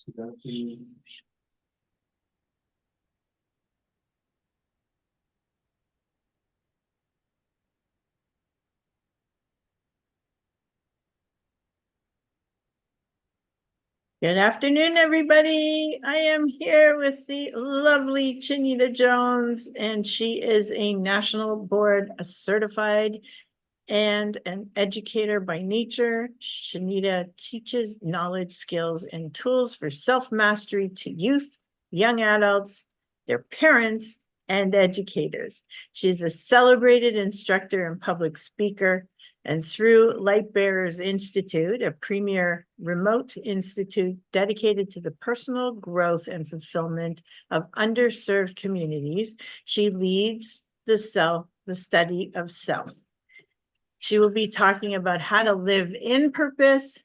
Good afternoon, everybody. I am here with the lovely Chanita Jones, and she is a national board certified and an educator by nature. Chanita teaches knowledge, skills, and tools for self-mastery to youth, young adults, their parents, and educators. She's a celebrated instructor and public speaker, and through Lightbearers Institute, a premier remote institute dedicated to the personal growth and fulfillment of underserved communities, she leads the study of self. She will be talking about how to live in purpose,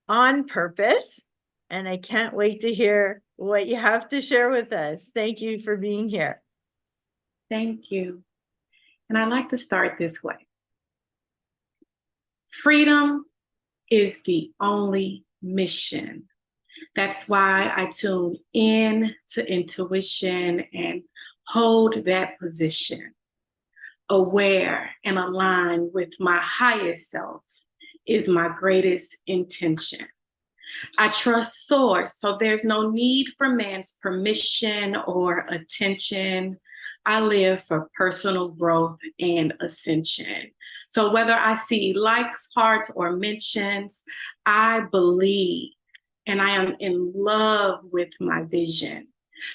on purpose, and I can't wait to hear what you have to share with us. Thank you for being here. Thank you. And I'd like to start this way. Freedom is the only mission. That's why I tune in to intuition and hold that position. Aware and aligned with my highest self is my greatest intention. I trust source, so there's no need for man's permission or attention. I live for personal growth and ascension. So whether I see likes, hearts, or mentions, I believe and I am in love with my vision.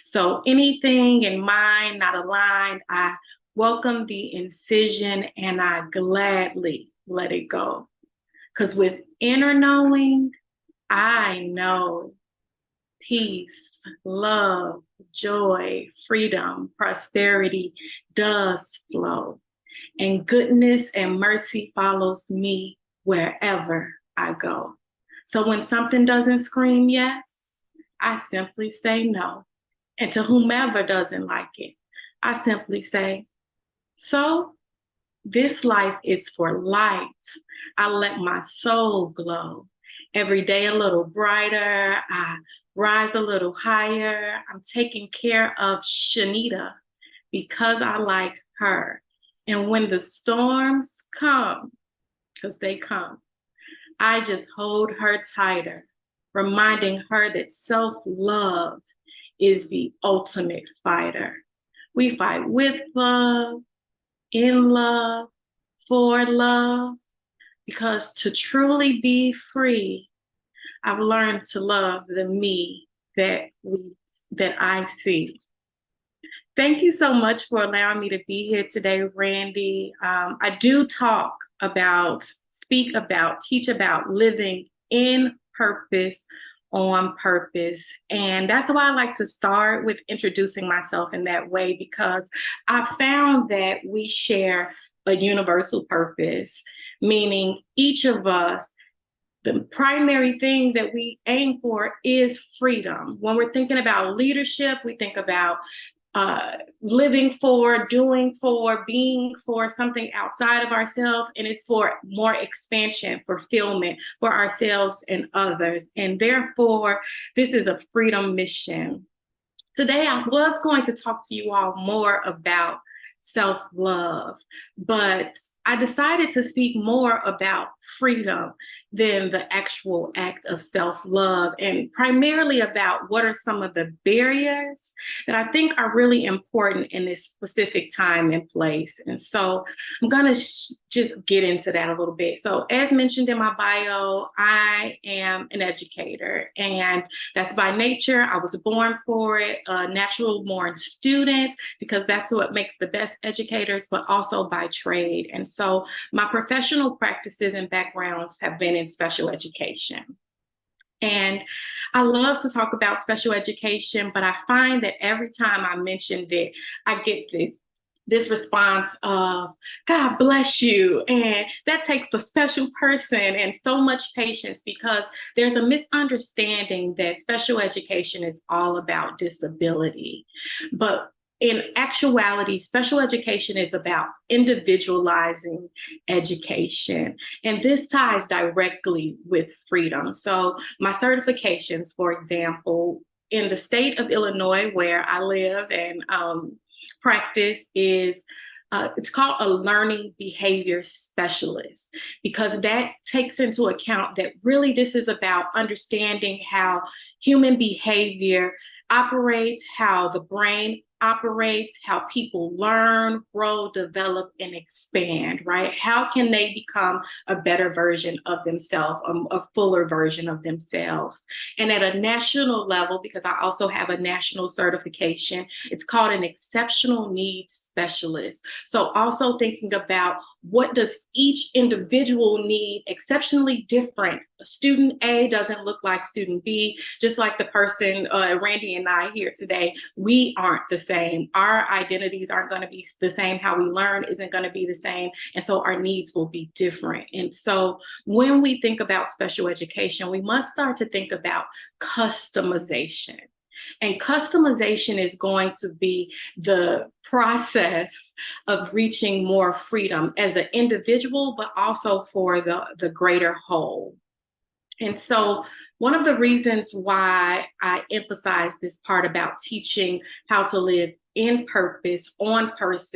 So anything in mind not aligned, I welcome the incision and I gladly let it go. Because with inner knowing, I know peace, love, joy, freedom, prosperity does flow. And goodness and mercy follows me wherever I go. So when something doesn't scream yes, I simply say no. And to whomever doesn't like it, I simply say, so this life is for light. I let my soul glow. Every day a little brighter, I rise a little higher. I'm taking care of Chanita because I like her. And when the storms come, because they come, I just hold her tighter, reminding her that self-love is the ultimate fighter. We fight with love, in love, for love, because to truly be free, I've learned to love the me that I see. Thank you so much for allowing me to be here today, Randy. I do speak about, teach about living in purpose, on purpose. And that's why I like to start with introducing myself in that way, because I found that we share a universal purpose, meaning each of us, the primary thing that we aim for is freedom. When we're thinking about leadership, we think about living for, doing for, being for something outside of ourselves, and it's for more expansion, fulfillment for ourselves and others. And therefore, this is a freedom mission. Today, I was going to talk to you all more about self-love, but I decided to speak more about freedom than the actual act of self-love, and primarily about what are some of the barriers that I think are really important in this specific time and place. And so I'm gonna just get into that a little bit. So as mentioned in my bio, I am an educator, and that's by nature. I was born for it, a natural born student, because that's what makes the best educators, but also by trade. And so my professional practices and backgrounds have been in special education. And I love to talk about special education, but I find that every time I mentioned it, I get this response of, God bless you. And that takes a special person and so much patience, because there's a misunderstanding that special education is all about disability. But in actuality, special education is about individualizing education. And this ties directly with freedom. So my certifications, for example, in the state of Illinois, where I live and practice, is it's called a learning behavior specialist, because that takes into account that really this is about understanding how human behavior operates, how the brain operates, how people learn, grow, develop, and expand, right? How can they become a better version of themselves, a fuller version of themselves? And at a national level, because I also have a national certification, it's called an exceptional needs specialist. So also thinking about what does each individual need exceptionally different. Student A doesn't look like student B, just like the person, Randy and I here today, we aren't the same. Our identities aren't going to be the same. How we learn isn't going to be the same. And so our needs will be different. And so when we think about special education, we must start to think about customization. And customization is going to be the process of reaching more freedom as an individual, but also for the greater whole. And so one of the reasons why I emphasize this part about teaching how to live in purpose, on purpose,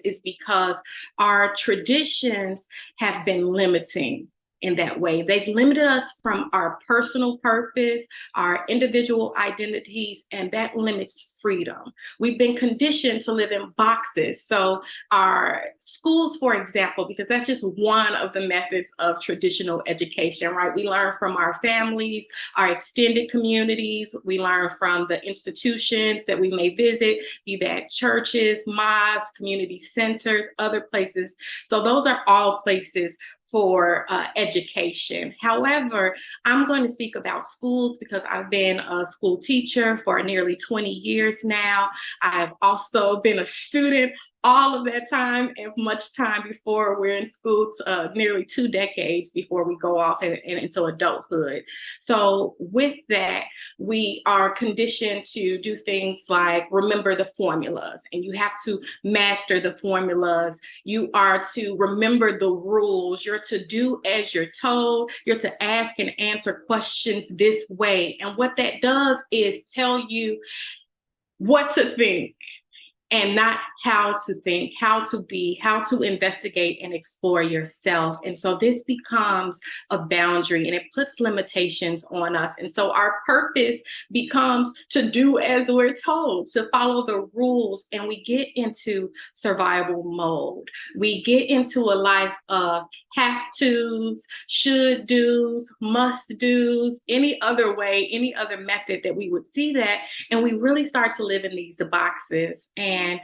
is because our traditions have been limiting in that way. They've limited us from our personal purpose, our individual identities, and that limits freedom. We've been conditioned to live in boxes. So our schools, for example, because that's just one of the methods of traditional education, right? We learn from our families, our extended communities. We learn from the institutions that we may visit, be that churches, mosques, community centers, other places. So those are all places for education. However, I'm going to speak about schools because I've been a school teacher for nearly 20 years now. I've also been a student all of that time, and much time before we're in school, nearly 2 decades before we go off into adulthood. So with that, we are conditioned to do things like remember the formulas, and you have to master the formulas. You are to remember the rules. You're to do as you're told. You're to ask and answer questions this way. And what that does is tell you what to think, and not how to think, how to be, how to investigate and explore yourself. And so this becomes a boundary, and it puts limitations on us. And so our purpose becomes to do as we're told, to follow the rules, and we get into survival mode. We get into a life of have tos, should do's, must do's, any other way, any other method that we would see that. And we really start to live in these boxes. And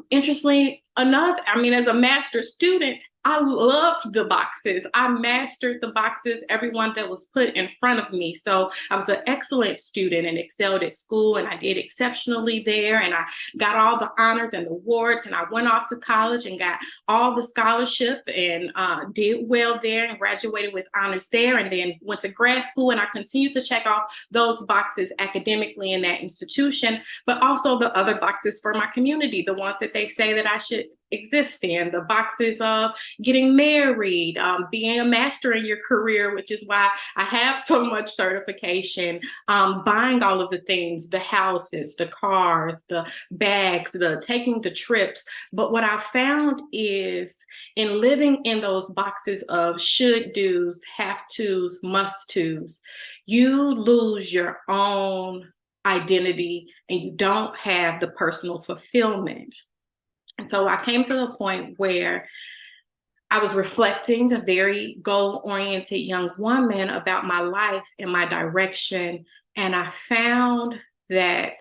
interestingly enough, I mean, as a master student, I loved the boxes. I mastered the boxes, everyone that was put in front of me. So I was an excellent student and excelled at school, and I did exceptionally there. And I got all the honors and awards, and I went off to college and got all the scholarship and did well there and graduated with honors there, and then went to grad school. And I continued to check off those boxes academically in that institution, but also the other boxes for my community, the ones that they say that I should exist in, the boxes of getting married, being a master in your career, which is why I have so much certification, buying all of the things, the houses, the cars, the bags, the taking the trips. But what I found is in living in those boxes of should do's, have to's, must to's, you lose your own identity and you don't have the personal fulfillment. And so I came to the point where I was reflecting, a very goal-oriented young woman, about my life and my direction. And I found that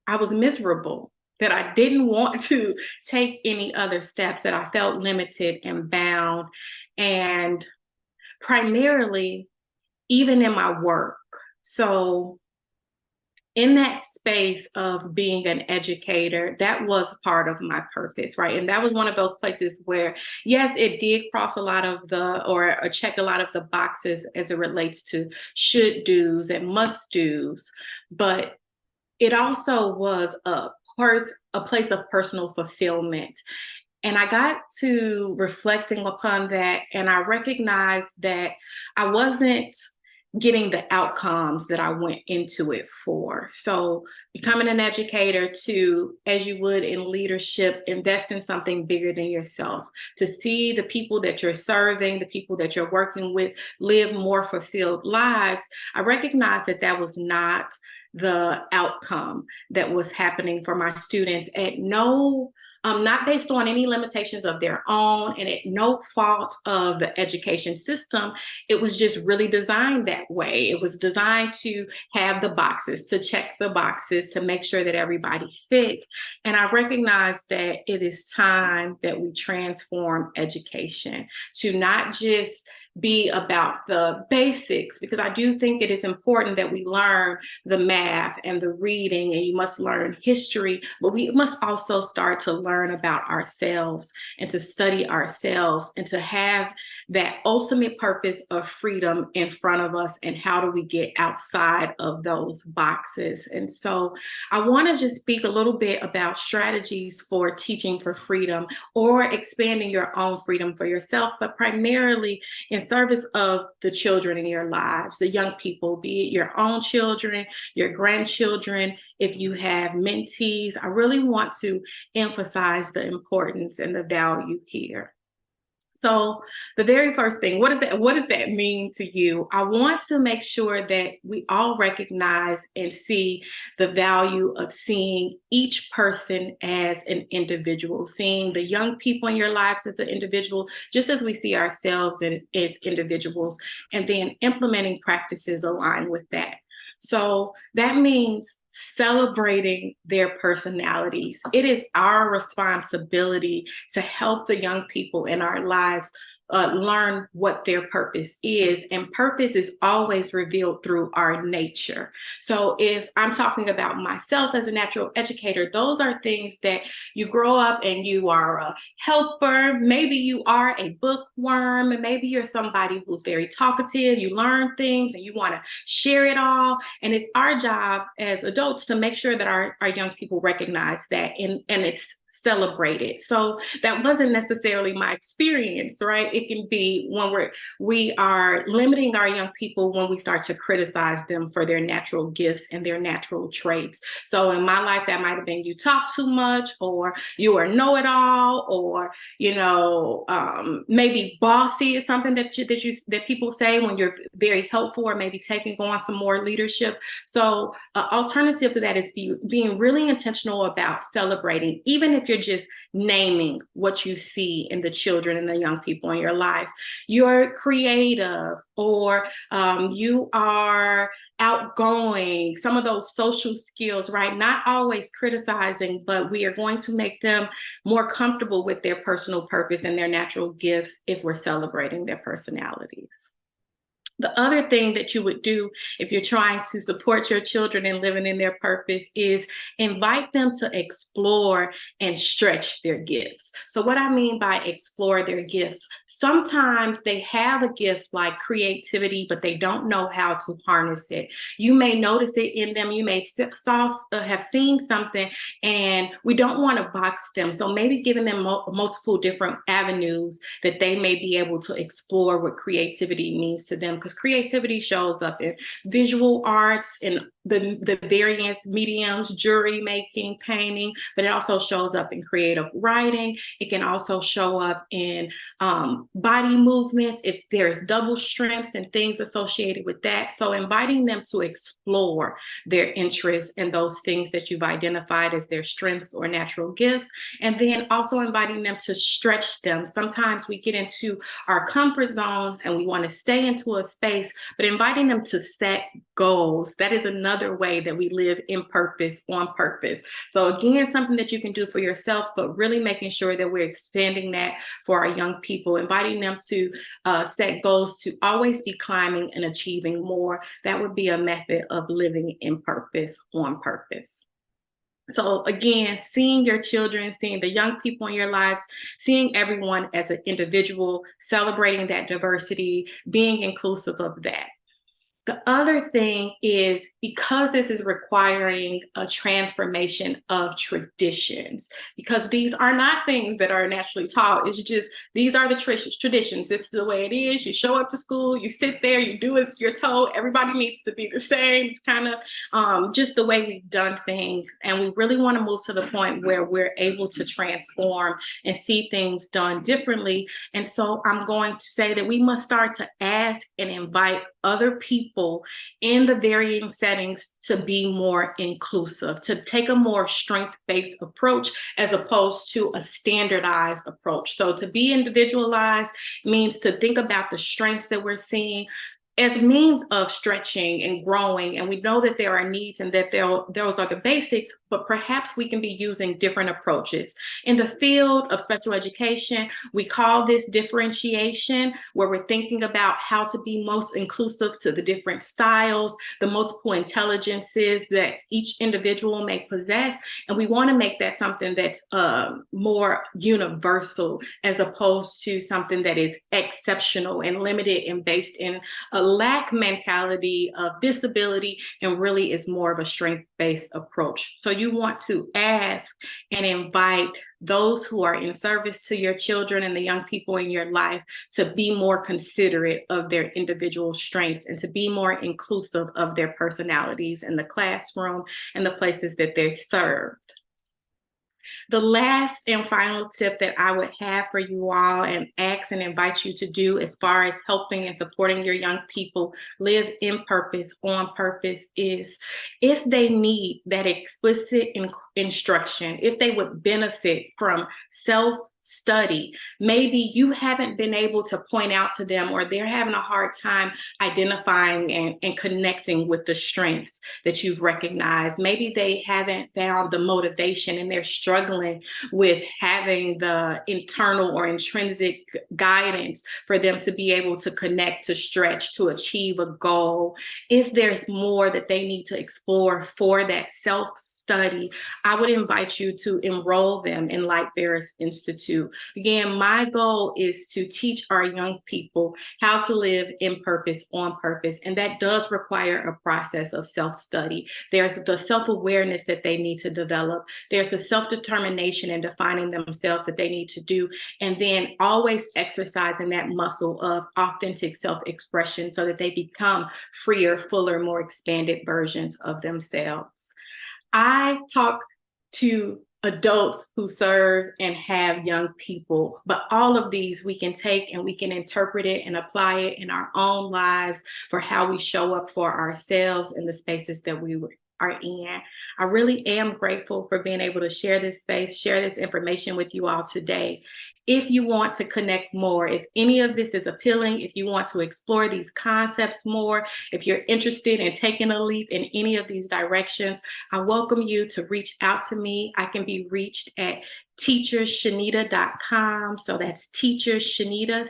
I was miserable, that I didn't want to take any other steps, that I felt limited and bound. And primarily, even in my work. So in that space of being an educator, that was part of my purpose, right? And that was one of those places where, yes, it did cross a lot of or check a lot of the boxes as it relates to should do's and must do's, but it also was a a place of personal fulfillment. And I got to reflecting upon that, and I recognized that I wasn't getting the outcomes that I went into it for. So, becoming an educator to, as you would in leadership, invest in something bigger than yourself, to see the people that you're serving, the people that you're working with live more fulfilled lives. I recognized that that was not the outcome that was happening for my students at no not based on any limitations of their own and at no fault of the education system. It was just really designed that way. It was designed to have the boxes, to check the boxes, to make sure that everybody fit. And I recognize that it is time that we transform education to not just be about the basics, because I do think it is important that we learn the math and the reading, and you must learn history, but we must also start to learn about ourselves and to study ourselves and to have that ultimate purpose of freedom in front of us, and how do we get outside of those boxes. And so I want to just speak a little bit about strategies for teaching for freedom or expanding your own freedom for yourself, but primarily in service of the children in your lives, the young people, be it your own children, your grandchildren. If you have mentees, I really want to emphasize the importance and the value here. So the very first thing, what does that mean to you? I want to make sure that we all recognize and see the value of seeing each person as an individual, seeing the young people in your lives as an individual, just as we see ourselves as individuals, and then implementing practices aligned with that. So that means celebrating their personalities. It is our responsibility to help the young people in our lives learn what their purpose is. And purpose is always revealed through our nature. So if I'm talking about myself as a natural educator, those are things that you grow up and you are a helper. Maybe you are a bookworm, and maybe you're somebody who's very talkative. You learn things and you want to share it all. And it's our job as adults to make sure that our young people recognize that, and it's celebrated. So that wasn't necessarily my experience, right? It can be when we are limiting our young people when we start to criticize them for their natural gifts and their natural traits. So in my life, that might have been you talk too much, or you are know-it-all, or maybe bossy is something that people say when you're very helpful, or maybe taking on some more leadership. So alternative to that is being really intentional about celebrating, even if you're just naming what you see in the children and the young people in your life. You're creative, or you are outgoing, some of those social skills, right? Not always criticizing, but we are going to make them more comfortable with their personal purpose and their natural gifts if we're celebrating their personalities. The other thing that you would do if you're trying to support your children in living in their purpose is invite them to explore and stretch their gifts. So what I mean by explore their gifts, sometimes they have a gift like creativity, but they don't know how to harness it. You may notice it in them. You may have seen something, and we don't want to box them. So maybe giving them multiple different avenues that they may be able to explore what creativity means to them. Because creativity shows up in visual arts, in the various mediums, jury making, painting, but it also shows up in creative writing. It can also show up in body movements, if there's double strengths and things associated with that. So inviting them to explore their interests and those things that you've identified as their strengths or natural gifts, and then also inviting them to stretch them. Sometimes we get into our comfort zones and we want to stay into a space, but inviting them to set goals. That is another way that we live in purpose, on purpose. So again, something that you can do for yourself, but really making sure that we're expanding that for our young people, inviting them to set goals to always be climbing and achieving more. That would be a method of living in purpose, on purpose. So again, seeing your children, seeing the young people in your lives, seeing everyone as an individual, celebrating that diversity, being inclusive of that. The other thing is, because this is requiring a transformation of traditions, because these are not things that are naturally taught. It's just, these are the traditions. This is the way it is. You show up to school, you sit there, you do as you're told. Everybody needs to be the same. It's kind of just the way we've done things. And we really want to move to the point where we're able to transform and see things done differently. And so I'm going to say that we must start to ask and invite other people in the varying settings to be more inclusive, to take a more strength-based approach as opposed to a standardized approach. So to be individualized means to think about the strengths that we're seeing as means of stretching and growing. And we know that there are needs and that those are the basics, but perhaps we can be using different approaches. In the field of special education, we call this differentiation, where we're thinking about how to be most inclusive to the different styles, the multiple intelligences that each individual may possess. And we want to make that something that's more universal, as opposed to something that is exceptional and limited and based in a lack mentality of disability, and really is more of a strength-based approach. So you want to ask and invite those who are in service to your children and the young people in your life to be more considerate of their individual strengths and to be more inclusive of their personalities in the classroom and the places that they serve. The last and final tip that I would have for you all and ask and invite you to do as far as helping and supporting your young people live in purpose, on purpose, is if they need that explicit instruction, if they would benefit from self-study, maybe you haven't been able to point out to them, or they're having a hard time identifying and connecting with the strengths that you've recognized. Maybe they haven't found the motivation and they're struggling with having the internal or intrinsic guidance for them to be able to connect, to stretch, to achieve a goal. If there's more that they need to explore for that self-study, I would invite you to enroll them in Light Bearers Institute. Again, my goal is to teach our young people how to live in purpose, on purpose, and that does require a process of self-study. There's the self-awareness that they need to develop. There's the self-determination and defining themselves that they need to do, and then always exercising that muscle of authentic self-expression so that they become freer, fuller, more expanded versions of themselves. I talk to adults who serve and have young people, but all of these we can take and we can interpret it and apply it in our own lives for how we show up for ourselves in the spaces that we are in. I really am grateful for being able to share this space, share this information with you all today. If you want to connect more, if any of this is appealing, if you want to explore these concepts more, if you're interested in taking a leap in any of these directions, I welcome you to reach out to me. I can be reached at teachershanita.com. So that's teachershanita,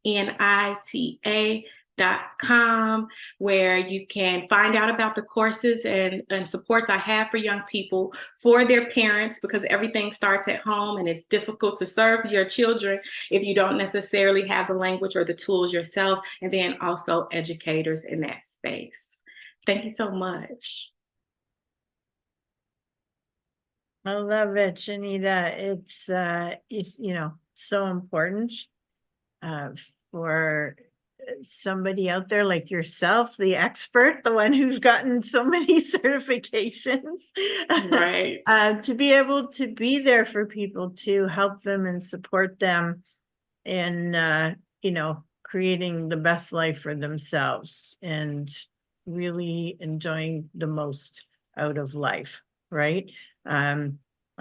CHANITA.com, where you can find out about the courses and supports I have for young people, for their parents, because everything starts at home and it's difficult to serve your children if you don't necessarily have the language or the tools yourself, and then also educators in that space. Thank you so much. I love it, Chanita. It's so important for somebody out there like yourself, the expert, the one who's gotten so many certifications, Right. To be able to be there for people, to help them and support them in creating the best life for themselves and really enjoying the most out of life, right?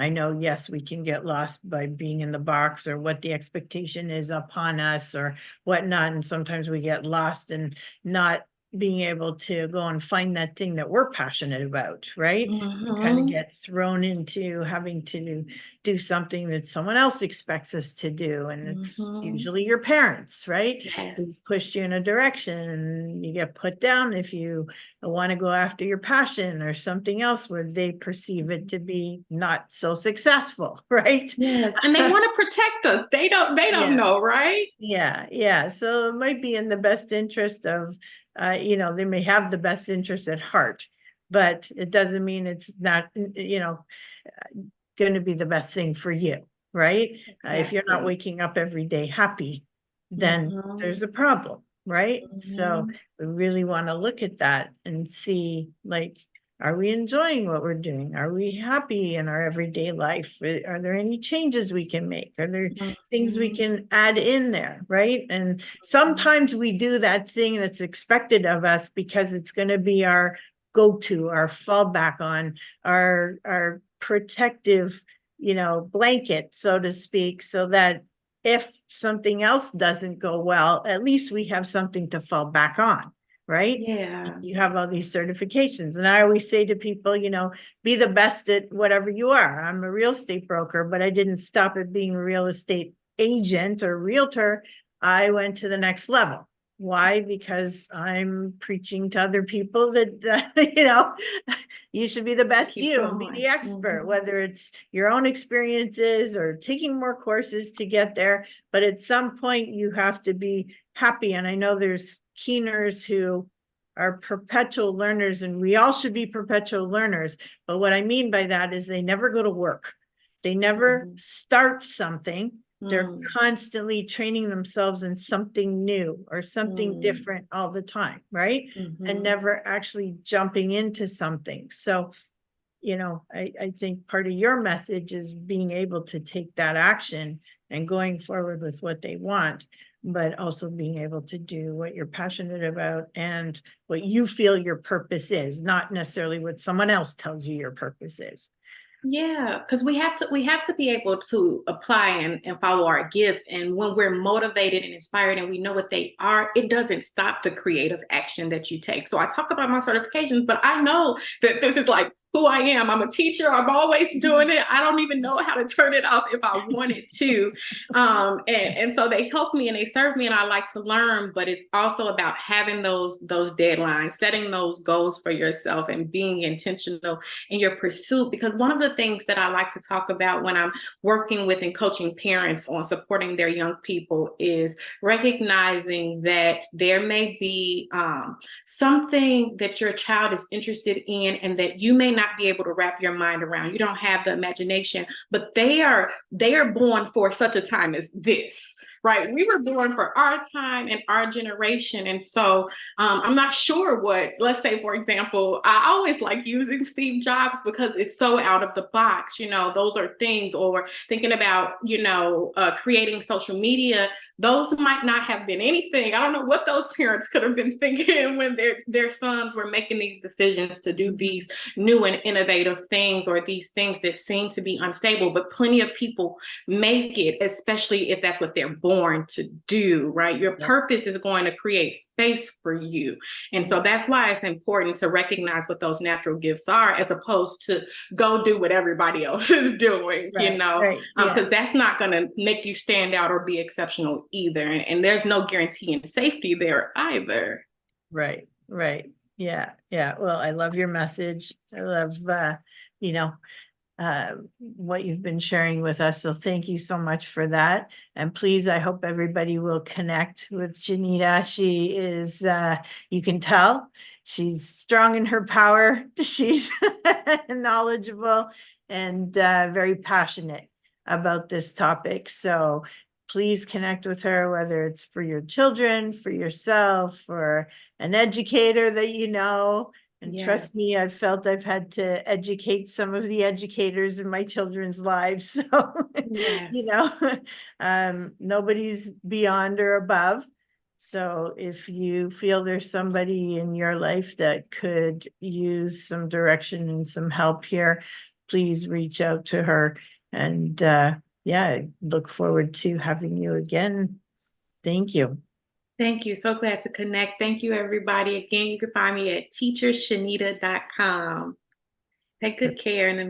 I know, yes, we can get lost by being in the box or what the expectation is upon us or whatnot. And sometimes we get lost in not being able to go and find that thing that we're passionate about, right? We kind of get thrown into having to do something that someone else expects us to do. And it's usually your parents, right? Yes. Who pushed you in a direction, and you get put down if you want to go after your passion or something else where they perceive it to be not so successful, right? Yes, and they want to protect us. They don't know, right? Yeah. So it might be in the best interest of they may have the best interest at heart, but it doesn't mean it's not, going to be the best thing for you, right? If you're not Exactly. waking up every day happy, then Mhm. there's a problem, right? So Mhm. we really want to look at that and see, like, are we enjoying what we're doing? Are we happy in our everyday life? Are there any changes we can make? Are there things we Mhm. can add in there, right? And Mhm. sometimes we do that thing that's expected of us because it's going to be our go-to, our fallback on, our protective, blanket, so to speak, so that if something else doesn't go well, at least we have something to fall back on, right? Yeah. You have all these certifications. And I always say to people, be the best at whatever you are. I'm a real estate broker, but I didn't stop at being a real estate agent or realtor. I went to the next level. Why? Because I'm preaching to other people that, you should be the best Keep you and be going. the expert, Mhm. whether it's your own experiences or taking more courses to get there. But at some point, you have to be happy. And I know there's keeners who are perpetual learners, and we all should be perpetual learners. But what I mean by that is they never go to work. They never Mhm. start something. They're Mm. constantly training themselves in something new or something Mm. different all the time, right? And Mhm. never actually jumping into something. So, I think part of your message is being able to take that action and going forward with what they want, but also being able to do what you're passionate about and what you feel your purpose is, not necessarily what someone else tells you your purpose is. Yeah, because we have to be able to apply and follow our gifts. And when we're motivated and inspired and we know what they are, it doesn't stop the creative action that you take. So I talk about my certifications, but I know that this is like who I am. I'm a teacher. I'm always doing it. I don't even know how to turn it off if I wanted to. And so they help me and they serve me, and I like to learn. But it's also about having those deadlines, setting those goals for yourself, and being intentional in your pursuit. Because one of the things that I like to talk about when I'm working with and coaching parents on supporting their young people is recognizing that there may be something that your child is interested in and that you may not be able to wrap your mind around. You don't have the imagination, but they are born for such a time as this, right? We were born for our time and our generation. And so I'm not sure what, let's say, for example, I always like using Steve Jobs because it's so out of the box. Those are things, or thinking about, creating social media. Those might not have been anything. I don't know what those parents could have been thinking when their sons were making these decisions to do these new and innovative things, or these things that seem to be unstable. But plenty of people make it, especially if that's what they're born to do, right? Your Yep. purpose is going to create space for you. And so that's why it's important to recognize what those natural gifts are, as opposed to go do what everybody else is doing, Right. Yeah. because that's not going to make you stand out or be exceptional either. And there's no guarantee in safety there either. Right. Right. Yeah. Yeah. Well, I love your message. I love, you know, what you've been sharing with us. So thank you so much for that. And please, I hope everybody will connect with Chanita. She is, you can tell, she's strong in her power. She's knowledgeable and very passionate about this topic. So please connect with her, whether it's for your children, for yourself, for an educator that you know. And trust me, Yes. I've felt I've had to educate some of the educators in my children's lives. So, Yes. nobody's beyond or above. So if you feel there's somebody in your life that could use some direction and some help here, please reach out to her. And yeah, look forward to having you again. Thank you. Thank you. So glad to connect. Thank you, everybody. Again, you can find me at teachershanita.com. Take good care. And